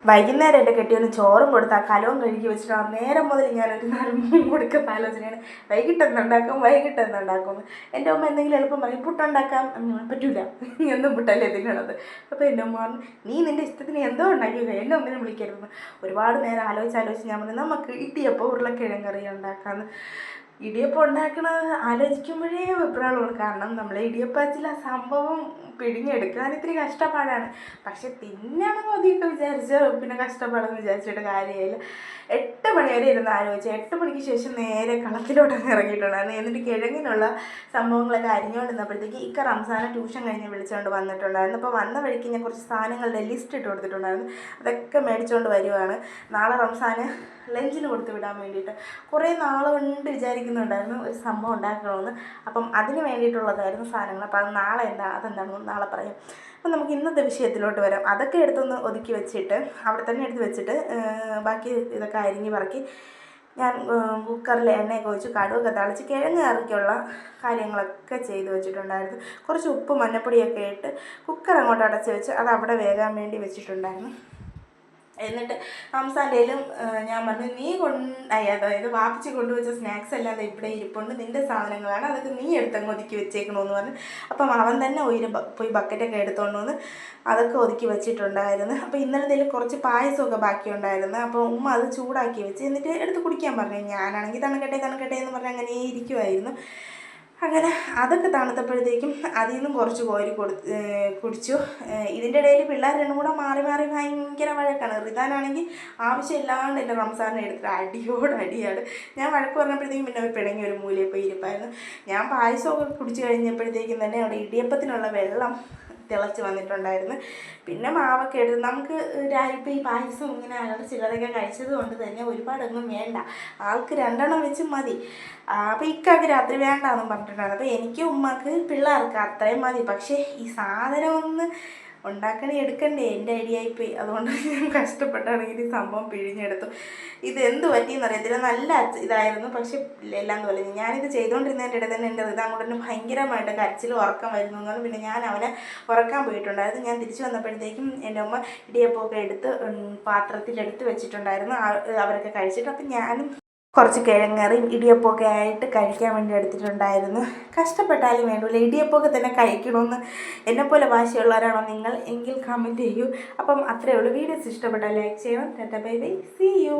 വൈകുന്നേരം എൻ്റെ കെട്ടിയൊന്ന് ചോറും കൊടുത്ത് ആ കലവും കഴുകി വെച്ചിട്ട് ആ നേരം മുതൽ ഞാനൊരു കൊടുക്കുന്ന ആലോചനയാണ് വൈകിട്ട് എന്തുണ്ടാക്കും. എൻ്റെ അമ്മ എന്തെങ്കിലും എളുപ്പം പറയും പുട്ടുണ്ടാക്കാം, പറ്റൂല, എന്നും പുട്ടല്ലേ തിന്നണത്. അപ്പോൾ എൻ്റെ അമ്മ പറഞ്ഞു നീ നിൻ്റെ ഇഷ്ടത്തിന് എന്തോ ഉണ്ടാക്കിയോ, എന്നെ ഒന്നിനും വിളിക്കരുതെന്ന്. ഒരുപാട് നേരം ആലോചിച്ച് ഞാൻ പറഞ്ഞു നമുക്ക് ഇടിയപ്പം ഉരുളക്കിഴങ്ങറി ഉണ്ടാക്കാമെന്ന്. ഇടിയപ്പം ഉണ്ടാക്കണത് ആലോചിക്കുമ്പോഴേ വെപ്രാളമാണ്. കാരണം നമ്മളെ ഇടിയപ്പച്ചിൽ ആ സംഭവം പിഴിഞ്ഞെടുക്കാൻ ഇത്തിരി കഷ്ടപ്പാടാണ്. പക്ഷെ തിന്നണം മതിയൊക്കെ വിചാരിച്ച് പിന്നെ കഷ്ടപ്പാടെന്ന് വിചാരിച്ചിട്ട് കാര്യമില്ല. 8 മണി വരെ ഇരുന്ന് ആലോചിച്ച് 8 മണിക്ക് ശേഷം നേരെ കളത്തിലോട്ടൊന്ന് ഇറങ്ങിയിട്ടുണ്ടായിരുന്നു. എന്നിട്ട് കിഴങ്ങിനുള്ള സംഭവങ്ങളൊക്കെ അരിഞ്ഞുകൊണ്ടിരുന്നപ്പോഴത്തേക്ക് ഇക്ക റംസാനെ ട്യൂഷൻ കഴിഞ്ഞ് വിളിച്ചുകൊണ്ട് വന്നിട്ടുണ്ടായിരുന്നു. അപ്പോൾ വന്ന വഴിക്ക് ഞാൻ കുറച്ച് സാധനങ്ങളുടെ ലിസ്റ്റ് ഇട്ട് കൊടുത്തിട്ടുണ്ടായിരുന്നു. അതൊക്കെ മേടിച്ചുകൊണ്ട് വരുവാണ്. നാളെ റംസാന് ലഞ്ചിന് കൊടുത്ത് വിടാൻ വേണ്ടിയിട്ട്. കുറേ നാൾ കൊണ്ട് വിചാരിക്കുന്നുണ്ടായിരുന്നു ഒരു സംഭവം ഉണ്ടാക്കണമെന്ന്. അപ്പം അതിന് വേണ്ടിയിട്ടുള്ളതായിരുന്നു സാധനങ്ങൾ. അപ്പോൾ അത് നാളെ അതെന്താണെന്ന് നാളെ പറയാം. അപ്പം നമുക്ക് ഇന്നത്തെ വിഷയത്തിലോട്ട് വരാം. അതൊക്കെ എടുത്തൊന്ന് ഒതുക്കി വെച്ചിട്ട് അവിടെ തന്നെ എടുത്ത് വെച്ചിട്ട് ബാക്കി ഇതൊക്കെ അരിഞ്ഞ് പറക്കി ഞാൻ കുക്കറിൽ എണ്ണയൊക്കെ ഒഴിച്ച് കടുവൊക്കെ തളിച്ച് കിഴങ്ങ് കറിക്കുള്ള കാര്യങ്ങളൊക്കെ ചെയ്ത് വെച്ചിട്ടുണ്ടായിരുന്നു. കുറച്ച് ഉപ്പ് മഞ്ഞപ്പൊടിയൊക്കെ ഇട്ട് കുക്കർ അങ്ങോട്ട് അടച്ച് വെച്ച് അത് അവിടെ വേകാൻ വേണ്ടി വെച്ചിട്ടുണ്ടായിരുന്നു. എന്നിട്ട് റംസാൻ്റെയിലും ഞാൻ പറഞ്ഞു നീ അതായത് വാപ്പിച്ച് കൊണ്ടുവച്ച സ്നാക്സ് അല്ലാതെ ഇവിടെ ഇരിപ്പുണ്ട്, നിൻ്റെ സാധനങ്ങളാണ്, അതൊക്കെ നീ എടുത്തങ്ങ് ഒതുക്കി വെച്ചേക്കണമെന്ന് പറഞ്ഞു. അപ്പം അവൻ തന്നെ പോയി ബക്കറ്റൊക്കെ എടുത്തുകൊണ്ട് വന്ന് അതൊക്കെ ഒതുക്കി വെച്ചിട്ടുണ്ടായിരുന്നു. അപ്പോൾ ഇന്നലത്തേലും കുറച്ച് പായസമൊക്കെ ബാക്കിയുണ്ടായിരുന്നു. അപ്പോൾ ഉമ്മ അത് ചൂടാക്കി വെച്ച് എന്നിട്ട് എടുത്ത് കുടിക്കാൻ പറഞ്ഞു. ഞാനാണെങ്കിൽ തണുക്കട്ടെ എന്ന് പറഞ്ഞ് അങ്ങനെ ഇരിക്കുമായിരുന്നു. അങ്ങനെ അതൊക്കെ തണുത്തപ്പോഴത്തേക്കും അതിൽ നിന്നും കുറച്ച് കോരി കുടിച്ചു. ഇതിൻ്റെ ഇടയിൽ പിള്ളേർ രണ്ടും കൂടെ മാറി ഭയങ്കര വഴക്കാണ്. റിദാനാണെങ്കിൽ ആവശ്യമില്ലാണ്ട് എൻ്റെ റംസാനെ എടുത്തിട്ട് അടിയാണ്. ഞാൻ വഴക്ക് പറഞ്ഞപ്പോഴത്തേക്കും പിന്നെ പിണങ്ങി ഒരു മൂലയിൽ പോയി ഇരിപ്പായിരുന്നു. ഞാൻ പായസമൊക്കെ കുടിച്ചു കഴിഞ്ഞപ്പോഴത്തേക്കും തന്നെ അവിടെ ഇടിയപ്പത്തിനുള്ള വെള്ളം തിളച്ച് വന്നിട്ടുണ്ടായിരുന്നു. പിന്നെ മാവൊക്കെ എടുത്ത് നമുക്ക് ഇപ്പോൾ ഈ പായസം ഇങ്ങനെ ചിലതൊക്കെ കഴിച്ചത് കൊണ്ട് തന്നെ ഒരുപാടൊന്നും വേണ്ട, ആൾക്ക് 2 വെച്ച് മതി. അപ്പോൾ ഇക്കാക്ക് രാത്രി വേണ്ടാന്നും പറഞ്ഞിട്ടുണ്ടായിരുന്നു. അപ്പോൾ എനിക്ക് ഉമ്മാക്ക് പിള്ളേർക്ക് അത്രയും മതി. പക്ഷേ ഈ സാധനം ഒന്ന് എടുക്കണ്ടേ, എൻ്റെ ഐഡിയയായിപ്പോയി. അതുകൊണ്ട് ഞാൻ കഷ്ടപ്പെട്ടാണെങ്കിൽ ഈ സംഭവം പിഴിഞ്ഞെടുത്തു. ഇത് എന്ത് പറ്റിയെന്ന് അറിയത്തില്ല, നല്ല ഇതായിരുന്നു. പക്ഷെ എല്ലാം പോലെ ഞാനിത് ചെയ്തുകൊണ്ടിരുന്നതിൻ്റെ ഇടയിൽ തന്നെ എൻ്റെ ഇതങ്ങോട്ട് ഭയങ്കരമായിട്ട് കരച്ചിലും ഉറക്കം വരുന്നു എന്ന് പറഞ്ഞു. പിന്നെ ഞാൻ അവനെ ഉറക്കാൻ പോയിട്ടുണ്ടായിരുന്നു. ഞാൻ തിരിച്ചു വന്നപ്പോഴത്തേക്കും എൻ്റെ അമ്മ ഇടിയപ്പമൊക്കെ എടുത്ത് പാത്രത്തിലെടുത്ത് വെച്ചിട്ടുണ്ടായിരുന്നു. അവരൊക്കെ കഴിച്ചിട്ട് അപ്പം ഞാനും കുറച്ച് കിഴങ്ങറിയും ഇടിയപ്പമൊക്കെ ആയിട്ട് കഴിക്കാൻ വേണ്ടി എടുത്തിട്ടുണ്ടായിരുന്നു. കഷ്ടപ്പെട്ടാലും വേണ്ടില്ല, ഇടിയപ്പമൊക്കെ തന്നെ കഴിക്കണമെന്ന് എന്നെപ്പോലെ വാശിയുള്ളവരാണോ നിങ്ങൾ എങ്കിൽ കമൻറ്റ് ചെയ്യൂ. അപ്പം അത്രയേ ഉള്ളൂ. വീഡിയോസ് ഇഷ്ടപ്പെട്ടാൽ ലൈക്ക് ചെയ്യണം. Tata bye bye, see U.